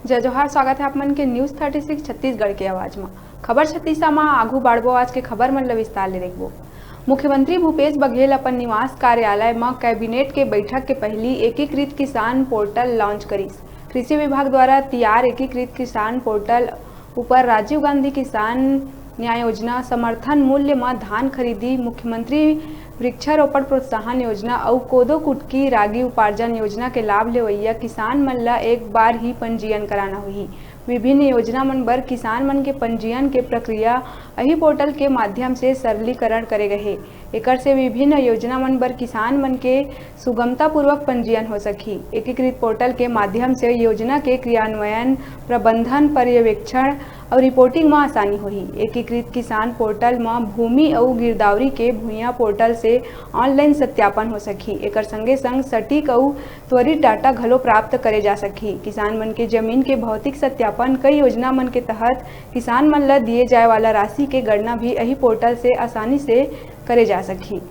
जय जोहार। स्वागत है आप मन के न्यूज़ 36 छत्तीसगढ़ के आवाज में। खबर छत्तीसा में आगू बाढ़बो आज के खबर मन ल विस्तार ले देखबो। मुख्यमंत्री भूपेश बघेल अपन निवास कार्यालय में कैबिनेट के बैठक के पहली एकीकृत किसान पोर्टल लॉन्च करिस। कृषि विभाग द्वारा तैयार एकीकृत किसान पोर्टल ऊपर राजीव गांधी किसान न्याय योजना, समर्थन मूल्य में धान खरीदी, मुख्यमंत्री वृक्षारोपण प्रोत्साहन योजना और कोदो कुटकी रागी उपार्जन योजना के लाभ लेवैया किसान मन ला एक बार ही पंजीयन कराना होही। विभिन्न योजना मन बर किसान मन के पंजीयन के प्रक्रिया यही पोर्टल के माध्यम से सरलीकरण करे गए। एकर से विभिन्न योजना मन बर किसान मन के सुगमता पूर्वक पंजीयन हो सकी। एकीकृत पोर्टल के माध्यम से योजना के क्रियान्वयन, प्रबंधन, पर्यवेक्षण और रिपोर्टिंग में आसानी होही। एकीकृत किसान पोर्टल में भूमि और गिरदावरी के भूइयां पोर्टल से ऑनलाइन सत्यापन हो सकी। एकर संगे संग सटीक और त्वरित डाटा घलो प्राप्त करे जा सकी। किसान मन के जमीन के भौतिक सत्यापन, कई योजना मन के तहत किसान मन ला दिए जाए वाला राशि के गणना भी यही पोर्टल से आसानी से करे जा सकी।